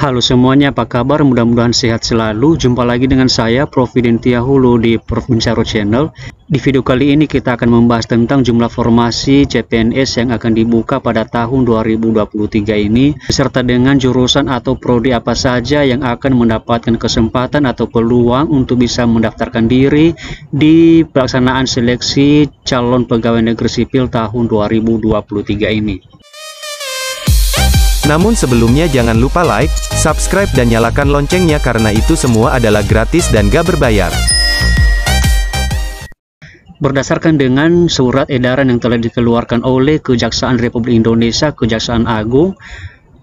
Halo semuanya, apa kabar? Mudah-mudahan sehat selalu. Jumpa lagi dengan saya, Prof. Widentia Hulu di Prof Bincaro Channel. Di video kali ini kita akan membahas tentang jumlah formasi CPNS yang akan dibuka pada tahun 2023 ini, beserta dengan jurusan atau prodi apa saja yang akan mendapatkan kesempatan atau peluang untuk bisa mendaftarkan diri di pelaksanaan seleksi calon pegawai negeri sipil tahun 2023 ini. Namun sebelumnya jangan lupa like, subscribe dan nyalakan loncengnya karena itu semua adalah gratis dan gak berbayar. Berdasarkan dengan surat edaran yang telah dikeluarkan oleh Kejaksaan Republik Indonesia, Kejaksaan Agung,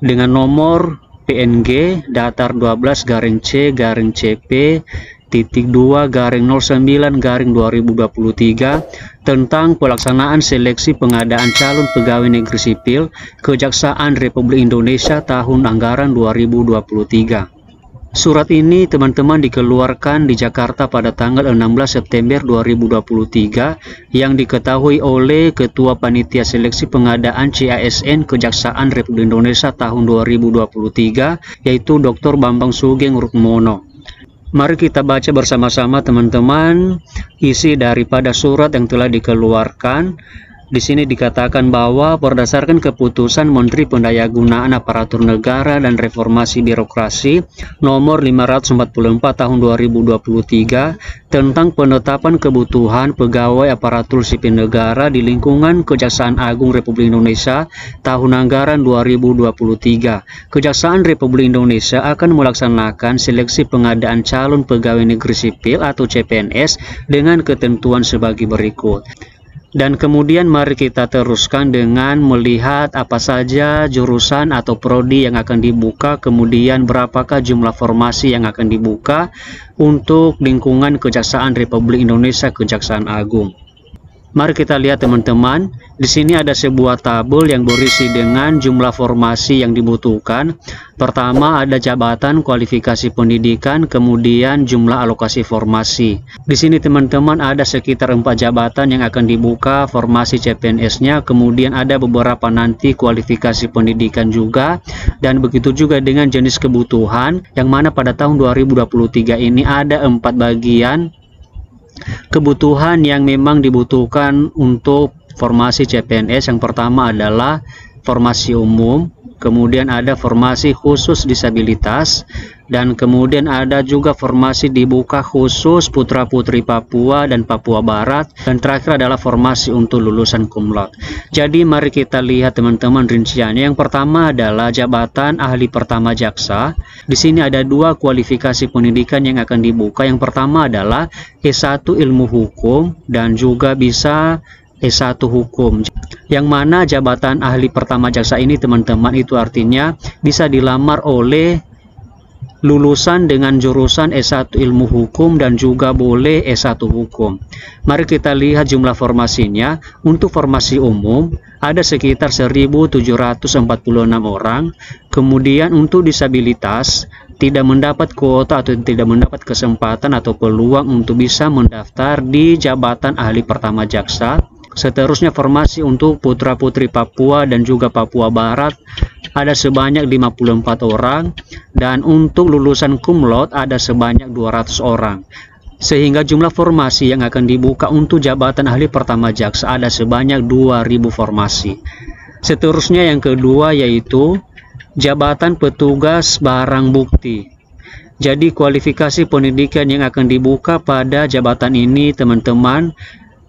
dengan nomor PNG datar 12-CP-2-09-2023 tentang pelaksanaan seleksi pengadaan calon pegawai negeri sipil Kejaksaan Republik Indonesia tahun anggaran 2023. Surat ini teman-teman dikeluarkan di Jakarta pada tanggal 16 September 2023 yang diketahui oleh Ketua Panitia Seleksi Pengadaan CASN Kejaksaan Republik Indonesia tahun 2023 yaitu Dr. Bambang Sugeng Rukmono. Mari kita baca bersama-sama teman-teman isi daripada surat yang telah dikeluarkan. Di sini dikatakan bahwa berdasarkan keputusan Menteri Pendayagunaan Aparatur Negara dan Reformasi Birokrasi nomor 544 tahun 2023 tentang penetapan kebutuhan pegawai aparatur sipil negara di lingkungan Kejaksaan Agung Republik Indonesia tahun anggaran 2023. Kejaksaan Republik Indonesia akan melaksanakan seleksi pengadaan calon pegawai negeri sipil atau CPNS dengan ketentuan sebagai berikut. Dan kemudian mari kita teruskan dengan melihat apa saja jurusan atau prodi yang akan dibuka, kemudian berapakah jumlah formasi yang akan dibuka untuk lingkungan Kejaksaan Republik Indonesia Kejaksaan Agung. Mari kita lihat teman-teman, di sini ada sebuah tabel yang berisi dengan jumlah formasi yang dibutuhkan. Pertama ada jabatan kualifikasi pendidikan, kemudian jumlah alokasi formasi. Di sini teman-teman ada sekitar 4 jabatan yang akan dibuka formasi CPNS-nya, kemudian ada beberapa nanti kualifikasi pendidikan juga, dan begitu juga dengan jenis kebutuhan, yang mana pada tahun 2023 ini ada 4 bagian kebutuhan yang memang dibutuhkan untuk formasi CPNS. Yang pertama adalah formasi umum, kemudian ada formasi khusus disabilitas, dan kemudian ada juga formasi dibuka khusus putra-putri Papua dan Papua Barat, dan terakhir adalah formasi untuk lulusan cum laude. Jadi mari kita lihat teman-teman rinciannya. Yang pertama adalah jabatan ahli pertama jaksa. Di sini ada 2 kualifikasi pendidikan yang akan dibuka. Yang pertama adalah S1 Ilmu Hukum dan juga bisa S1 Hukum, yang mana jabatan ahli pertama jaksa ini teman-teman itu artinya bisa dilamar oleh lulusan dengan jurusan S1 Ilmu Hukum dan juga boleh S1 Hukum. Mari kita lihat jumlah formasinya. Untuk formasi umum ada sekitar 1.746 orang. Kemudian untuk disabilitas tidak mendapat kuota atau tidak mendapat kesempatan atau peluang untuk bisa mendaftar di jabatan ahli pertama jaksa. Seterusnya formasi untuk putra-putri Papua dan juga Papua Barat ada sebanyak 54 orang, dan untuk lulusan cum laude ada sebanyak 200 orang. Sehingga jumlah formasi yang akan dibuka untuk jabatan ahli pertama jaksa ada sebanyak 2.000 formasi. Seterusnya yang kedua yaitu jabatan petugas barang bukti. Jadi kualifikasi pendidikan yang akan dibuka pada jabatan ini teman-teman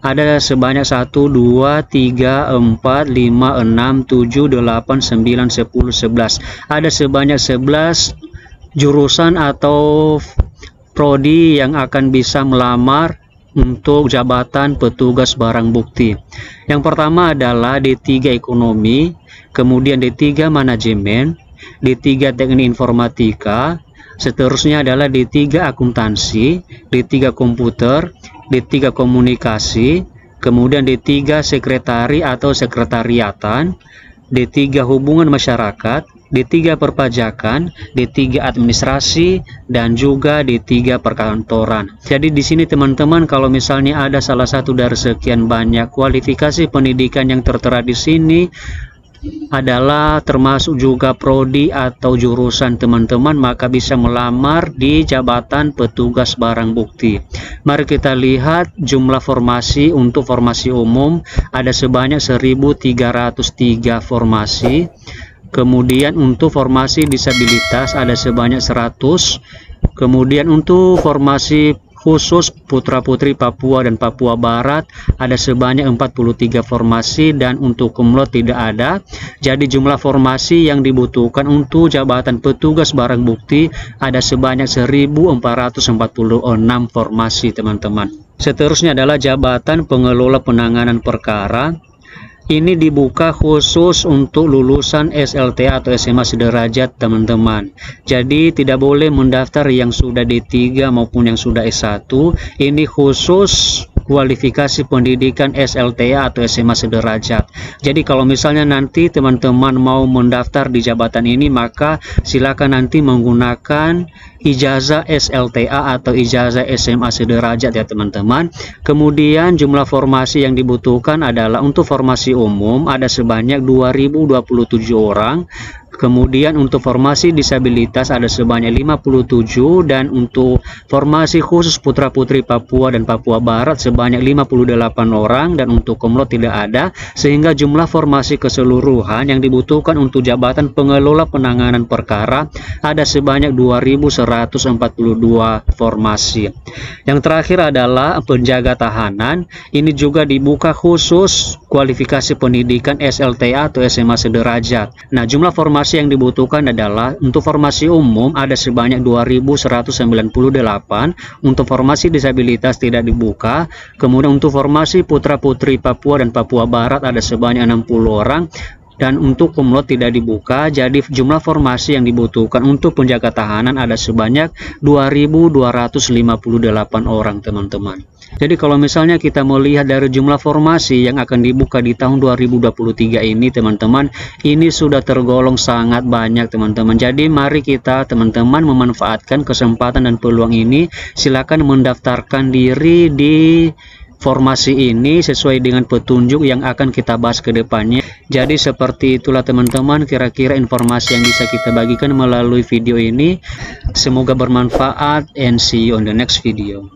ada sebanyak 1, 2, 3, 4, 5, 6, 7, 8, 9, 10, 11. Ada sebanyak 11 jurusan atau prodi yang akan bisa melamar untuk jabatan petugas barang bukti. Yang pertama adalah D3 Ekonomi, kemudian D3 Manajemen, D3 Teknik Informatika, seterusnya adalah D3 Akuntansi, D3 Komputer, D3 Komunikasi, kemudian D3 Sekretari atau Sekretariatan, D3 Hubungan Masyarakat, D3 Perpajakan, D3 Administrasi, dan juga D3 Perkantoran. Jadi di sini teman-teman kalau misalnya ada salah satu dari sekian banyak kualifikasi pendidikan yang tertera di sini, adalah termasuk juga prodi atau jurusan teman-teman, maka bisa melamar di jabatan petugas barang bukti. Mari kita lihat jumlah formasi. Untuk formasi umum ada sebanyak 1.303 formasi. Kemudian untuk formasi disabilitas ada sebanyak 100. Kemudian untuk formasi khusus putra-putri Papua dan Papua Barat ada sebanyak 43 formasi, dan untuk kumlot tidak ada. Jadi jumlah formasi yang dibutuhkan untuk jabatan petugas barang bukti ada sebanyak 1.446 formasi, teman-teman. Seterusnya adalah jabatan pengelola penanganan perkara. Ini dibuka khusus untuk lulusan SLTA atau SMA sederajat, teman-teman. Jadi tidak boleh mendaftar yang sudah D3 maupun yang sudah S1. Ini khusus kualifikasi pendidikan SLTA atau SMA sederajat. Jadi kalau misalnya nanti teman-teman mau mendaftar di jabatan ini, maka silakan nanti menggunakan ijazah SLTA atau ijazah SMA sederajat ya, teman-teman. Kemudian jumlah formasi yang dibutuhkan adalah untuk formasi umum ada sebanyak 2.027 orang. Kemudian untuk formasi disabilitas ada sebanyak 57, dan untuk formasi khusus putra-putri Papua dan Papua Barat sebanyak 58 orang, dan untuk kumlot tidak ada, sehingga jumlah formasi keseluruhan yang dibutuhkan untuk jabatan pengelola penanganan perkara ada sebanyak 2.142 formasi. Yang terakhir adalah penjaga tahanan. Ini juga dibuka khusus kualifikasi pendidikan SLTA atau SMA sederajat. Nah, jumlah formasi yang dibutuhkan adalah untuk formasi umum ada sebanyak 2.198, untuk formasi disabilitas tidak dibuka. Kemudian untuk formasi putra-putri Papua dan Papua Barat ada sebanyak 60 orang, dan untuk kumlot tidak dibuka. Jadi jumlah formasi yang dibutuhkan untuk penjaga tahanan ada sebanyak 2.258 orang, teman-teman. Jadi kalau misalnya kita melihat dari jumlah formasi yang akan dibuka di tahun 2023 ini, teman-teman, ini sudah tergolong sangat banyak, teman-teman. Jadi mari kita, teman-teman, memanfaatkan kesempatan dan peluang ini. Silakan mendaftarkan diri di formasi ini sesuai dengan petunjuk yang akan kita bahas ke depannya. Jadi seperti itulah, teman-teman, kira-kira informasi yang bisa kita bagikan melalui video ini. Semoga bermanfaat, and see you on the next video.